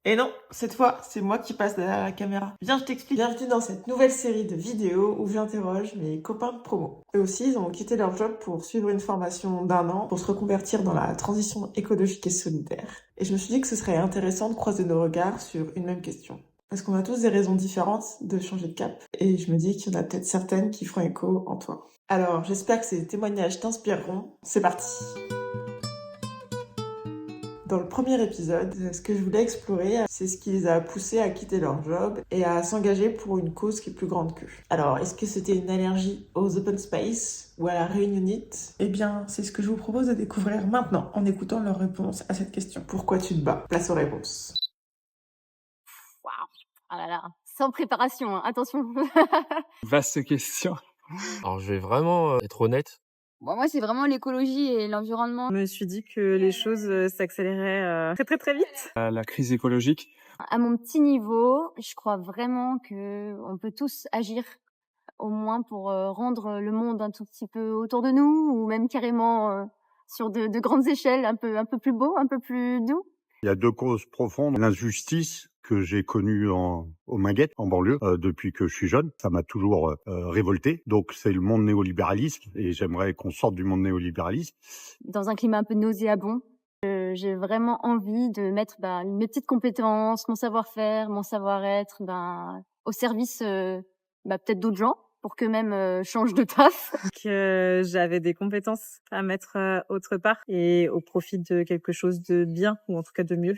Et non, cette fois, c'est moi qui passe derrière la caméra. Viens, je t'explique. Bienvenue dans cette nouvelle série de vidéos où j'interroge mes copains de promo. Eux aussi, ils ont quitté leur job pour suivre une formation d'1 an pour se reconvertir dans la transition écologique et solidaire. Et je me suis dit que ce serait intéressant de croiser nos regards sur une même question. Parce qu'on a tous des raisons différentes de changer de cap. Et je me dis qu'il y en a peut-être certaines qui feront écho en toi. Alors, j'espère que ces témoignages t'inspireront. C'est parti! Dans le premier épisode, ce que je voulais explorer, c'est ce qui les a poussés à quitter leur job et à s'engager pour une cause qui est plus grande qu'eux. Alors, est-ce que c'était une allergie aux open space ou à la réunionite? Eh bien, c'est ce que je vous propose de découvrir maintenant en écoutant leur réponse à cette question. Pourquoi tu te bats? Place aux réponses. Waouh! Ah là là, sans préparation, hein, attention. Vaste question. Alors je vais vraiment être honnête. Bon, moi, c'est vraiment l'écologie et l'environnement. Je me suis dit que les choses s'accéléraient très vite. La crise écologique. À mon petit niveau, je crois vraiment que on peut tous agir, au moins pour rendre le monde un tout petit peu autour de nous, ou même carrément sur de grandes échelles, un peu plus beau, un peu plus doux. Il y a deux causes profondes. L'injustice que j'ai connue aux Minguettes, en banlieue, depuis que je suis jeune. Ça m'a toujours révolté. Donc c'est le monde néolibéralisme et j'aimerais qu'on sorte du monde néolibéralisme. Dans un climat un peu nauséabond, j'ai vraiment envie de mettre mes petites compétences, mon savoir-faire, mon savoir-être au service peut-être d'autres gens pour qu'eux-mêmes changent de taf. Que j'avais des compétences à mettre autre part et au profit de quelque chose de bien ou en tout cas de mieux.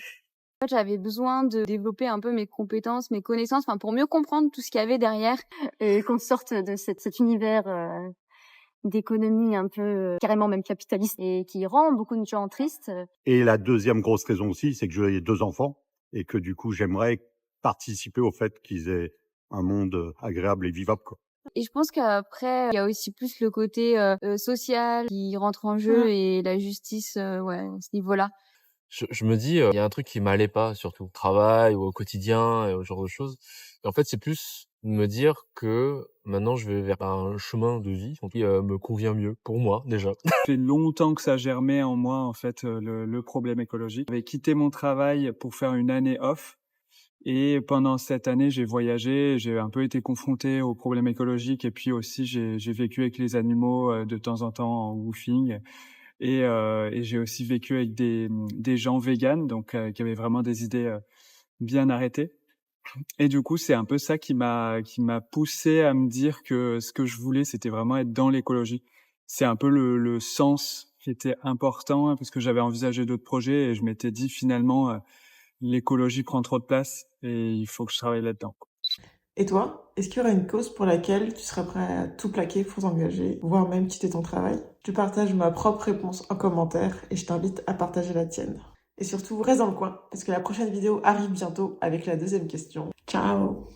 En fait, j'avais besoin de développer un peu mes compétences, mes connaissances, pour mieux comprendre tout ce qu'il y avait derrière et qu'on sorte de cet univers d'économie un peu carrément même capitaliste et qui rend beaucoup de gens tristes. Et la deuxième grosse raison aussi, c'est que j'ai 2 enfants et que du coup, j'aimerais participer au fait qu'ils aient un monde agréable et vivable, quoi. Et je pense qu'après, il y a aussi plus le côté social qui rentre en jeu et la justice, à ce niveau-là. Je me dis, il y a un truc qui m'allait pas, surtout au travail ou au quotidien et ce genre de choses. Et en fait, c'est plus de me dire que maintenant je vais vers un chemin de vie qui me convient mieux pour moi déjà. Ça fait longtemps que ça germait en moi, en fait, le problème écologique. J'avais quitté mon travail pour faire une année off. Et pendant cette année, j'ai voyagé, j'ai un peu été confronté aux problèmes écologiques et puis aussi j'ai vécu avec les animaux de temps en temps en woofing. Et j'ai aussi vécu avec des gens véganes, donc qui avaient vraiment des idées bien arrêtées. Et du coup, c'est un peu ça qui m'a poussé à me dire que ce que je voulais, c'était vraiment être dans l'écologie. C'est un peu le sens qui était important, parce que j'avais envisagé d'autres projets et je m'étais dit finalement l'écologie prend trop de place et il faut que je travaille là-dedans. Et toi, est-ce qu'il y aurait une cause pour laquelle tu serais prêt à tout plaquer pour t'engager, voire même quitter ton travail? Je partage ma propre réponse en commentaire et je t'invite à partager la tienne. Et surtout, reste dans le coin, parce que la prochaine vidéo arrive bientôt avec la deuxième question. Ciao!